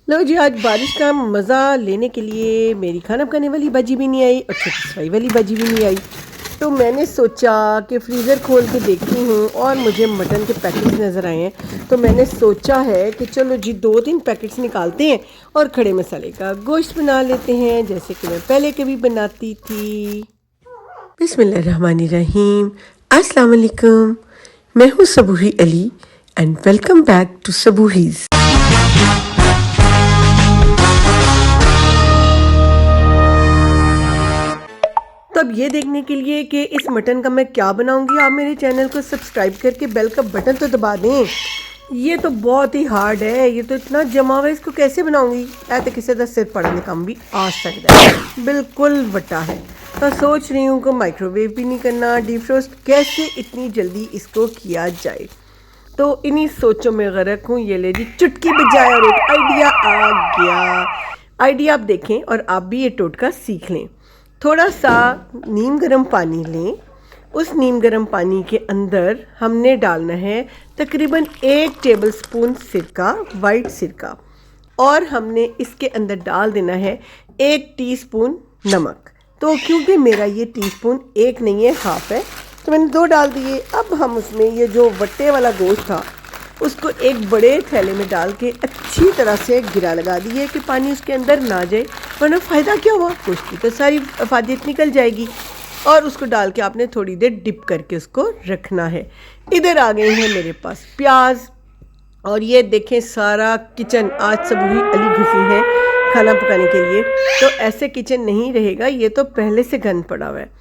लो जी, आज बारिश का मज़ा लेने के लिए मेरी खाना पकाने वाली बाजी भी नहीं आई और छोटी सफाई वाली बाजी भी नहीं आई। तो मैंने सोचा कि फ्रीज़र खोल के देखती हूँ और मुझे मटन के पैकेट्स नज़र आए हैं। तो मैंने सोचा है कि चलो जी 2-3 पैकेट्स निकालते हैं और खड़े मसाले का गोश्त बना लेते हैं, जैसे कि मैं पहले कभी बनाती थी। बिस्मिल्लाहिर्रहमानिर्रहीम। अस्सलाम वालेकुम। मैं हूँ Sabuhi Ali and welcome back to Sabuhi's. तो अब ये देखने के लिए कि इस मटन का मैं क्या बनाऊंगी, आप मेरे चैनल को सब्सक्राइब करके बेल का बटन तो दबा दें। ये तो बहुत ही हार्ड है, ये तो इतना जमा हुआ है, इसको कैसे बनाऊंगी? तो किसी का सिर पड़ने काम भी आ सकता है, बिल्कुल वटा है। तो सोच रही हूँ कि माइक्रोवेव भी नहीं करना, डीप फ्रोस्ट कैसे इतनी जल्दी इसको किया जाए। तो इन्हीं सोचों में गर्क हूँ। ये ले जी, चुटकी बजाए और एक आइडिया आ गया। आइडिया आप देखें और आप भी ये टोटका सीख लें। थोड़ा सा नीम गर्म पानी लें, उस नीम गर्म पानी के अंदर हमने डालना है तकरीबन 1 टेबलस्पून सिरका, वाइट सिरका, और हमने इसके अंदर डाल देना है 1 टीस्पून नमक। तो क्योंकि मेरा ये टीस्पून 1 नहीं है, हाफ है, तो मैंने 2 डाल दिए। अब हम उसमें ये जो वट्टे वाला गोश्त था उसको एक बड़े थैले में डाल के अच्छी तरह से गिरा लगा दिए कि पानी उसके अंदर ना जाए, वरना फ़ायदा क्या हुआ, गोश्त की तो सारी अफादियत निकल जाएगी। और उसको डाल के आपने थोड़ी देर डिप करके उसको रखना है। इधर आ गए हैं मेरे पास प्याज, और ये देखें सारा किचन आज सबूही अली घुसी है खाना पकाने के लिए। तो ऐसे किचन नहीं रहेगा, ये तो पहले से गंद पड़ा हुआ है।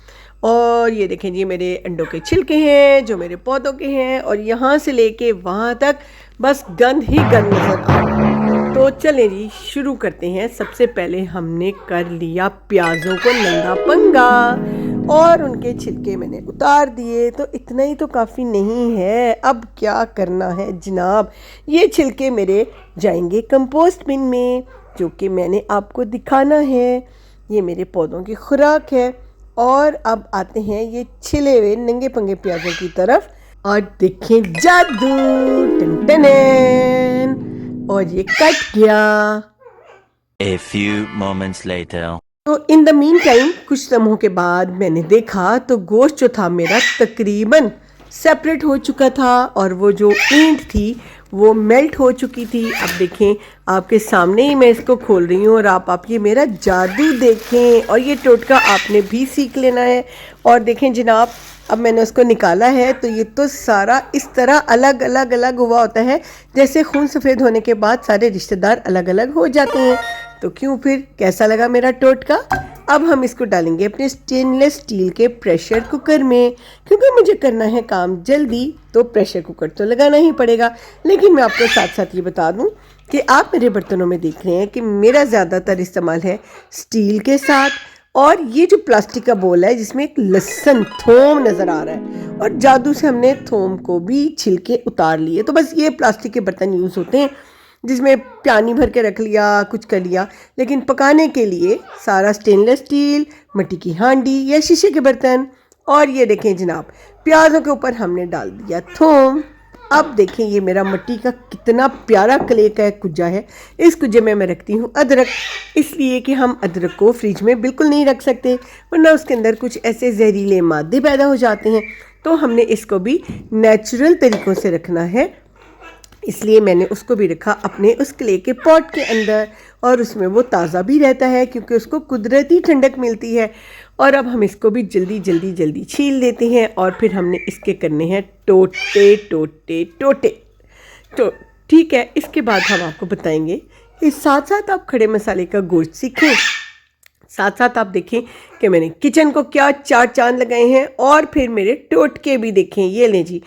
और ये देखें जी, मेरे अंडों के छिलके हैं जो मेरे पौधों के हैं, और यहाँ से लेके वहाँ तक बस गंद ही गंद नजर आ रहा है। तो चलें जी, शुरू करते हैं। सबसे पहले हमने कर लिया प्याज़ों को नंगा पंगा और उनके छिलके मैंने उतार दिए। तो इतना ही तो काफ़ी नहीं है, अब क्या करना है जनाब, ये छिलके मेरे जाएंगे कंपोस्ट बिन में, जो कि मैंने आपको दिखाना है। ये मेरे पौधों की खुराक है। और अब आते हैं ये छिले हुए नंगे पंगे प्याजों की तरफ, और देखें जादू, टन टन, और ये कट गया। A few moments later. तो इन द मीन टाइम कुछ लम्हों के बाद मैंने देखा तो गोश्त जो था मेरा तकरीबन सेपरेट हो चुका था, और वो जो ईंट थी वो मेल्ट हो चुकी थी। अब देखें, आपके सामने ही मैं इसको खोल रही हूँ और आप ये मेरा जादू देखें, और ये टोटका आपने भी सीख लेना है। और देखें जनाब, अब मैंने उसको निकाला है तो ये तो सारा इस तरह अलग अलग अलग हुआ होता है, जैसे खून सफ़ेद होने के बाद सारे रिश्तेदार अलग अलग हो जाते हैं। तो क्यों फिर, कैसा लगा मेरा टोटका? अब हम इसको डालेंगे अपने स्टेनलेस स्टील के प्रेशर कुकर में, क्योंकि मुझे करना है काम जल्दी, तो प्रेशर कुकर तो लगाना ही पड़ेगा। लेकिन मैं आपको साथ साथ ये बता दूं कि आप मेरे बर्तनों में देख रहे हैं कि मेरा ज़्यादातर इस्तेमाल है स्टील के साथ, और ये जो प्लास्टिक का बोल है जिसमें एक लहसुन थोम नज़र आ रहा है, और जादू से हमने थोम को भी छिलके उतार लिए। तो बस ये प्लास्टिक के बर्तन यूज़ होते हैं जिसमें पानी भर के रख लिया, कुछ कर लिया। लेकिन पकाने के लिए सारा स्टेनलेस स्टील, मिट्टी की हांडी या शीशे के बर्तन। और ये देखें जनाब, प्याज़ों के ऊपर हमने डाल दिया थोम। अब देखें ये मेरा मिट्टी का कितना प्यारा क्ले का कुज्जा है। इस कुज्जे में मैं रखती हूँ अदरक, इसलिए कि हम अदरक को फ्रिज में बिल्कुल नहीं रख सकते, वरना उसके अंदर कुछ ऐसे जहरीले मादे पैदा हो जाते हैं। तो हमने इसको भी नेचुरल तरीक़ों से रखना है, इसलिए मैंने उसको भी रखा अपने उस क्ले के पॉट के अंदर, और उसमें वो ताज़ा भी रहता है क्योंकि उसको कुदरती ठंडक मिलती है। और अब हम इसको भी जल्दी जल्दी जल्दी छील देते हैं, और फिर हमने इसके करने हैं टोटे टोटे टोटे। तो ठीक है, इसके बाद हम आपको बताएंगे कि साथ साथ आप खड़े मसाले का गोश्त सीखें, साथ साथ आप देखें कि मैंने किचन को क्या 4 चांद लगाए हैं, और फिर मेरे टोटके भी देखें। ये लें जी,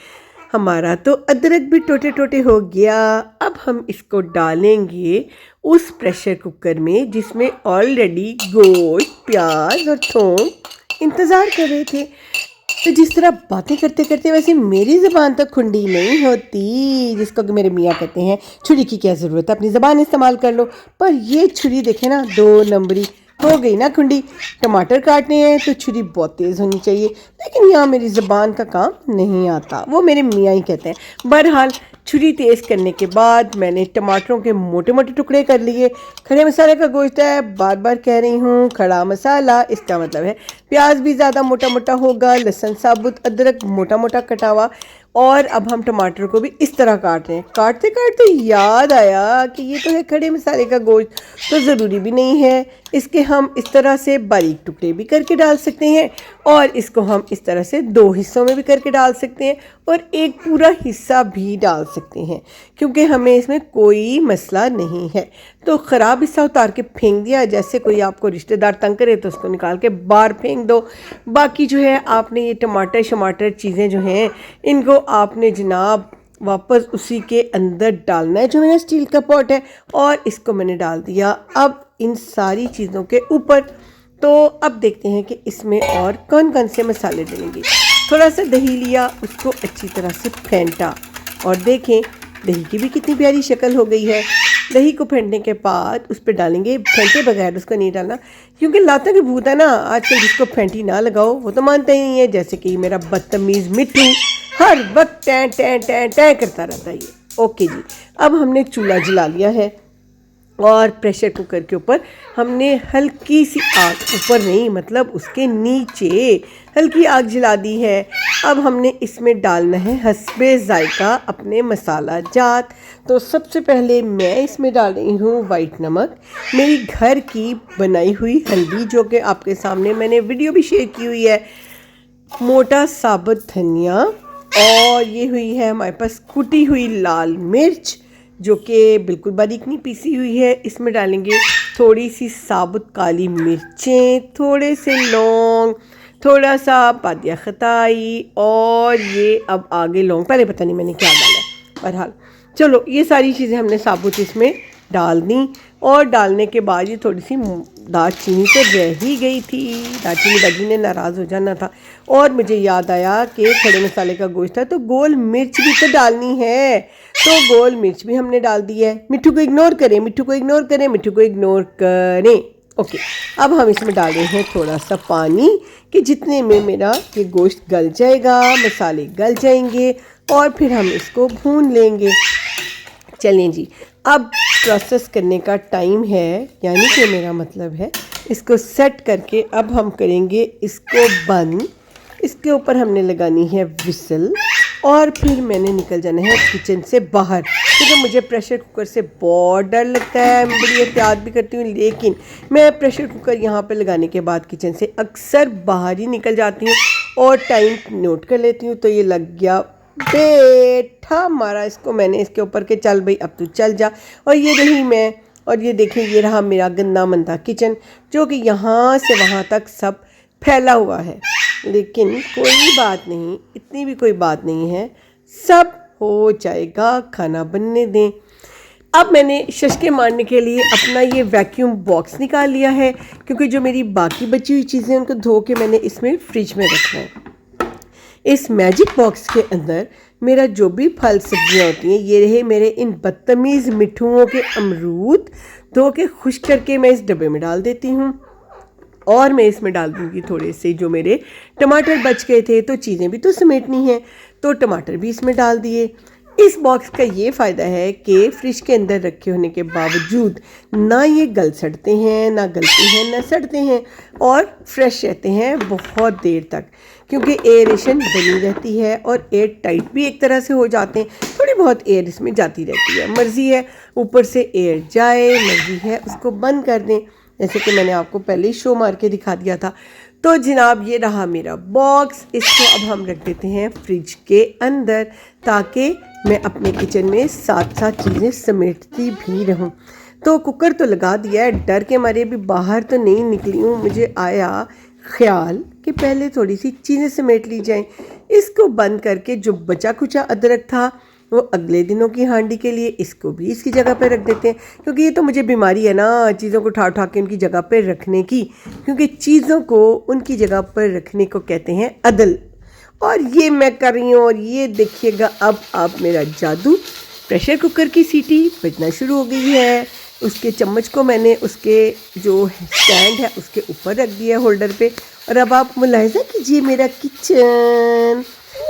हमारा तो अदरक भी टोटे टोटे हो गया। अब हम इसको डालेंगे उस प्रेशर कुकर में जिसमें ऑलरेडी गोश्त, प्याज और थोम इंतज़ार कर रहे थे। तो जिस तरह बातें करते करते वैसे मेरी ज़बान तो खुंडी नहीं होती, जिसको कि मेरे मियाँ कहते हैं छुरी की क्या ज़रूरत है, अपनी ज़बान इस्तेमाल कर लो। पर ये छुरी देखे ना, 2 नंबरी हो गई ना खुंडी। टमाटर काटने हैं तो छुरी बहुत तेज़ होनी चाहिए, लेकिन यहाँ मेरी ज़बान का काम नहीं आता, वो मेरे मियाँ ही कहते हैं। बहरहाल छुरी तेज़ करने के बाद मैंने टमाटरों के मोटे मोटे टुकड़े कर लिए। खड़े मसाले का गोश्त है, बार बार कह रही हूँ, खड़ा मसाला, इसका मतलब है प्याज भी ज़्यादा मोटा मोटा होगा, लहसुन साबुत, अदरक मोटा मोटा कटा हुआ। और अब हम टमाटर को भी इस तरह काट रहे हैं। काटते काटते याद आया कि ये तो है खड़े मसाले का गोश्त, तो ज़रूरी भी नहीं है, इसके हम इस तरह से बारीक टुकड़े भी करके डाल सकते हैं और इसको हम इस तरह से 2 हिस्सों में भी करके डाल सकते हैं और एक पूरा हिस्सा भी डाल सकते हैं, क्योंकि हमें इसमें कोई मसला नहीं है। तो ख़राब हिस्सा उतार के फेंक दिया, जैसे कोई आपको रिश्तेदार तंग करे तो उसको निकाल के बाहर फेंक दो। बाकी जो है आपने ये टमाटर शमाटर चीज़ें जो हैं इनको आपने जनाब वापस उसी के अंदर डालना है जो मेरा स्टील का पॉट है, और इसको मैंने डाल दिया अब इन सारी चीज़ों के ऊपर। तो अब देखते हैं कि इसमें और कौन कौन से मसाले डलेंगे। थोड़ा सा दही लिया, उसको अच्छी तरह से फेंटा और देखें दही की भी कितनी प्यारी शक्ल हो गई है। दही को फेंटने के बाद उस पर डालेंगे, फेंटे बगैर उसको नहीं डालना क्योंकि लातों की भूत है ना, आजकल जिसको फेंटी ना लगाओ वो तो मानता ही नहीं है। जैसे कि मेरा बदतमीज़ मिट्टू हर वक्त टैं टैं टैं टैं करता रहता है ये। ओके जी, अब हमने चूल्हा जला लिया है और प्रेशर कुकर के ऊपर हमने हल्की सी आग, ऊपर नहीं मतलब उसके नीचे हल्की आग जला दी है। अब हमने इसमें डालना है हस्बे जायका अपने मसाला जात। तो सबसे पहले मैं इसमें डाल रही हूँ वाइट नमक, मेरी घर की बनाई हुई हल्दी जो कि आपके सामने मैंने वीडियो भी शेयर की हुई है, मोटा साबुत धनिया, और ये हुई है हमारे पास कुटी हुई लाल मिर्च जो कि बिल्कुल बारीक नहीं पीसी हुई है। इसमें डालेंगे थोड़ी सी साबुत काली मिर्चें, थोड़े से लौंग, थोड़ा सा पादिया खताई, और ये अब आगे लौंग, पहले पता नहीं मैंने क्या डाला। बहरहाल चलो ये सारी चीज़ें हमने साबुत इसमें डाल दी, और डालने के बाद ये थोड़ी सी दालचीनी तो रह ही गई थी, दालचीनी दादी ने नाराज़ हो जाना था। और मुझे याद आया कि खड़े मसाले का गोश्त है तो गोल मिर्च भी तो डालनी है, तो गोल मिर्च भी हमने डाल दी है। मिट्टू को इग्नोर करें, मिट्टू को इग्नोर करें, मिट्टू को इग्नोर करें। ओके, अब हम इसमें डाल रहे हैं थोड़ा सा पानी कि जितने में मेरा ये गोश्त गल जाएगा, मसाले गल जाएंगे और फिर हम इसको भून लेंगे। चलें जी, अब प्रोसेस करने का टाइम है, यानी कि मेरा मतलब है इसको सेट करके अब हम करेंगे इसको बंद। इसके ऊपर हमने लगानी है विसल और फिर मैंने निकल जाना है किचन से बाहर, क्योंकि मुझे प्रेशर कुकर से बहुत डर लगता है। मैं बड़ी एहतियात भी करती हूँ, लेकिन मैं प्रेशर कुकर यहाँ पे लगाने के बाद किचन से अक्सर बाहर ही निकल जाती हूँ और टाइम नोट कर लेती हूँ। तो ये लग गया बेटा मारा इसको मैंने इसके ऊपर के, चल भाई अब तू चल जा। और ये रही मैं, और ये देखें ये रहा मेरा गंदा मंदा किचन जो कि यहाँ से वहाँ तक सब फैला हुआ है। लेकिन कोई बात नहीं, इतनी भी कोई बात नहीं है, सब हो जाएगा, खाना बनने दें। अब मैंने शशके मारने के लिए अपना ये वैक्यूम बॉक्स निकाल लिया है, क्योंकि जो मेरी बाकी बची हुई चीज़ें उनको धो के मैंने इसमें फ्रिज में रखना है। इस मैजिक बॉक्स के अंदर मेरा जो भी फल सब्जियाँ होती हैं, ये रहे मेरे इन बदतमीज़ मिठुओं के अमरूद, धो के खुश करके मैं इस डब्बे में डाल देती हूँ। और मैं इसमें डाल दूँगी थोड़े से जो मेरे टमाटर बच गए थे, तो चीज़ें भी तो समेटनी हैं, तो टमाटर भी इसमें डाल दिए। इस बॉक्स का ये फ़ायदा है कि फ्रिज के अंदर रखे होने के बावजूद ना ये गल सड़ते हैं, ना गलते हैं, ना सड़ते हैं, और फ्रेश रहते हैं बहुत देर तक, क्योंकि एयरेशन बनी रहती है और एयर टाइट भी एक तरह से हो जाते हैं। थोड़ी बहुत एयर इसमें जाती रहती है, मर्ज़ी है ऊपर से एयर जाए, मर्ज़ी है उसको बंद कर दें, जैसे कि मैंने आपको पहले ही शो मार के दिखा दिया था। तो जनाब ये रहा मेरा बॉक्स, इसको अब हम रख देते हैं फ्रिज के अंदर, ताकि मैं अपने किचन में साथ साथ चीज़ें समेटती भी रहूं। तो कुकर तो लगा दिया है, डर के मारे भी बाहर तो नहीं निकली हूँ। मुझे आया ख्याल कि पहले थोड़ी सी चीज़ें समेट ली जाएं। इसको बंद करके जो बचा कुचा अदरक था वो अगले दिनों की हांडी के लिए इसको भी इसकी जगह पर रख देते हैं, क्योंकि ये तो मुझे बीमारी है ना चीज़ों को उठा के उनकी जगह पर रखने की, क्योंकि चीज़ों को उनकी जगह पर रखने को कहते हैं अदल। और ये मैं कर रही हूँ, और ये देखिएगा अब आप मेरा जादू। प्रेशर कुकर की सीटी बजना शुरू हो गई है, उसके चम्मच को मैंने उसके जो स्टैंड है उसके ऊपर रख दिया होल्डर पे, और अब आप मुलाहिजा कीजिए मेरा किचन।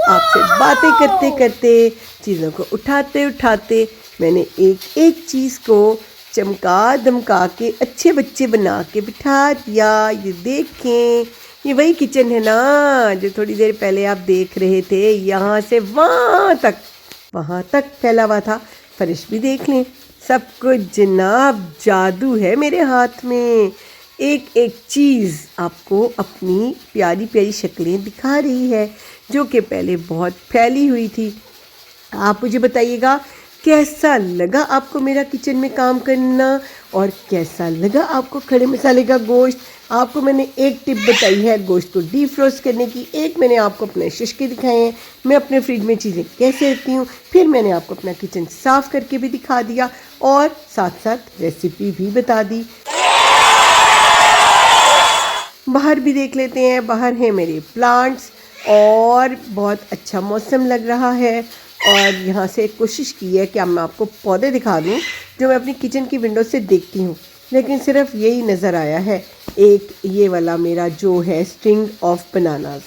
आपसे बातें करते करते, चीज़ों को उठाते उठाते मैंने एक एक चीज़ को चमका दमका के अच्छे बच्चे बना के बिठा दिया। ये देखें, ये वही किचन है ना जो थोड़ी देर पहले आप देख रहे थे। यहाँ से वहाँ तक फैला हुआ था। फर्श भी देख लें, सब कुछ जनाब जादू है मेरे हाथ में। एक एक चीज़ आपको अपनी प्यारी प्यारी शक्लें दिखा रही है जो कि पहले बहुत फैली हुई थी। आप मुझे बताइएगा कैसा लगा आपको मेरा किचन में काम करना, और कैसा लगा आपको खड़े मसाले का गोश्त। आपको मैंने एक टिप बताई है गोश्त को डीफ्रोस्ट करने की, एक मैंने आपको अपने शिशके दिखाए हैं, मैं अपने फ्रिज में चीज़ें कैसे रखती हूँ, फिर मैंने आपको अपना किचन साफ़ करके भी दिखा दिया और साथ साथ रेसिपी भी बता दी। बाहर भी देख लेते हैं। बाहर हैं मेरे प्लांट्स और बहुत अच्छा मौसम लग रहा है। और यहाँ से कोशिश की है कि अब मैं आपको पौधे दिखा दूँ जो मैं अपनी किचन की विंडो से देखती हूँ, लेकिन सिर्फ यही नज़र आया है। एक ये वाला मेरा जो है स्ट्रिंग ऑफ बनानास।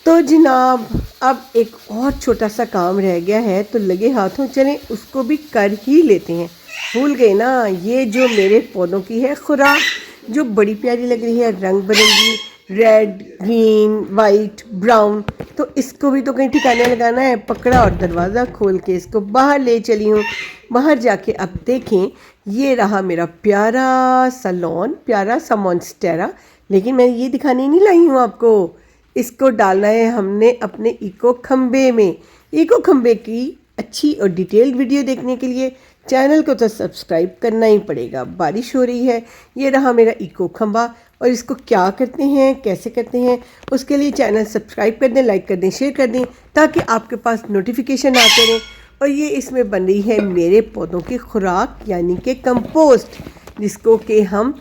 तो जनाब अब एक और छोटा सा काम रह गया है, तो लगे हाथों चलें उसको भी कर ही लेते हैं। भूल गए ना, ये जो मेरे पौधों की है खुराक जो बड़ी प्यारी लग रही है, रंग बिरंगी, रेड, ग्रीन, वाइट, ब्राउन, तो इसको भी तो कहीं ठिकाने लगाना है। पकड़ा और दरवाज़ा खोल के इसको बाहर ले चली हूँ। बाहर जाके अब देखें, ये रहा मेरा प्यारा सा लॉन, प्यारा सा मॉन्स्टेरा। लेकिन मैं ये दिखाने नहीं लाई हूँ आपको, इसको डालना है हमने अपने इको खम्बे में। इको खम्बे की अच्छी और डिटेल्ड वीडियो देखने के लिए चैनल को तो सब्सक्राइब करना ही पड़ेगा। बारिश हो रही है, ये रहा मेरा इको खम्बा, और इसको क्या करते हैं, कैसे करते हैं, उसके लिए चैनल सब्सक्राइब कर दें, लाइक कर दें, शेयर कर दें, ताकि आपके पास नोटिफिकेशन आते रहें। और ये इसमें बन रही है मेरे पौधों की खुराक, यानी कि कंपोस्ट, जिसको कि हम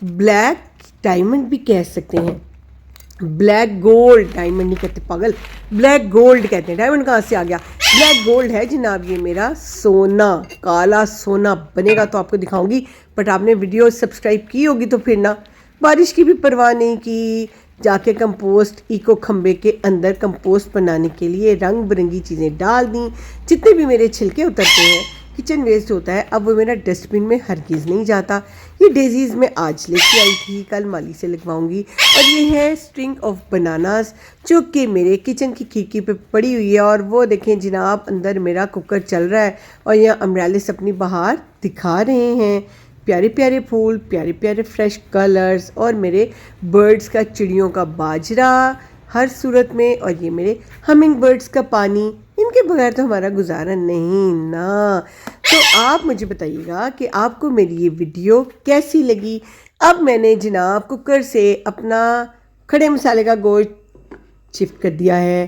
ब्लैक डायमंड भी कह सकते हैं। ब्लैक गोल्ड, डायमंड नहीं कहते पागल, ब्लैक गोल्ड कहते हैं। डायमंड कहाँ से आ गया, ब्लैक गोल्ड है जनाब। ये मेरा सोना, काला सोना बनेगा तो आपको दिखाऊंगी, बट आपने वीडियो सब्सक्राइब की होगी तो फिर ना। बारिश की भी परवाह नहीं की, जाके कंपोस्ट इको खम्बे के अंदर कंपोस्ट बनाने के लिए रंग बिरंगी चीज़ें डाल दी। जितने भी मेरे छिलके उतरते हैं, किचन वेस्ट होता है, अब वो मेरा डस्टबिन में हरगिज़ नहीं जाता। ये डेजीज़ मैं आज लेके आई थी, कल माली से लगवाऊंगी। और ये है स्ट्रिंग ऑफ बनानास जो कि मेरे किचन की खिड़की पे पड़ी हुई है। और वो देखें जनाब, अंदर मेरा कुकर चल रहा है और यहाँ अम्ब्रेलिस अपनी बाहर दिखा रहे हैं। प्यारे प्यारे फूल, प्यारे प्यारे फ्रेश कलर्स, और मेरे बर्ड्स का, चिड़ियों का बाजरा हर सूरत में, और ये मेरे हमिंग बर्ड्स का पानी। इनके बगैर तो हमारा गुजारा नहीं ना। तो आप मुझे बताइएगा कि आपको मेरी ये वीडियो कैसी लगी। अब मैंने जनाब कुकर से अपना खड़े मसाले का गोश्त शिफ्ट कर दिया है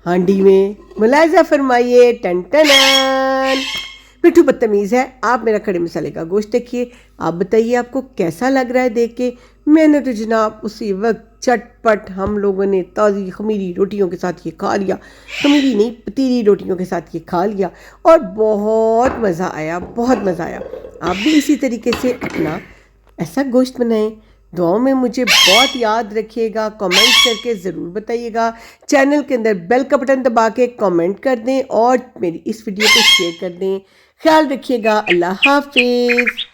हांडी में। मुलायजा फरमाइए, टन टन पिट्ठू बदतमीज़ है। आप मेरा खड़े मसाले का गोश्त देखिए, आप बताइए आपको कैसा लग रहा है देख के। मैंने तो जनाब उसी वक्त चटपट हम लोगों ने ताज़ी खमीरी रोटियों के साथ ये खा लिया, खमीरी नहीं पतीली रोटियों के साथ ये खा लिया, और बहुत मज़ा आया, बहुत मज़ा आया। आप भी इसी तरीके से अपना ऐसा गोश्त बनाएं। दुआओं में मुझे बहुत याद रखिएगा, कमेंट करके ज़रूर बताइएगा। चैनल के अंदर बेल का बटन दबा के कमेंट कर दें और मेरी इस वीडियो को शेयर कर दें। ख्याल रखिएगा। अल्लाह हाफिज़।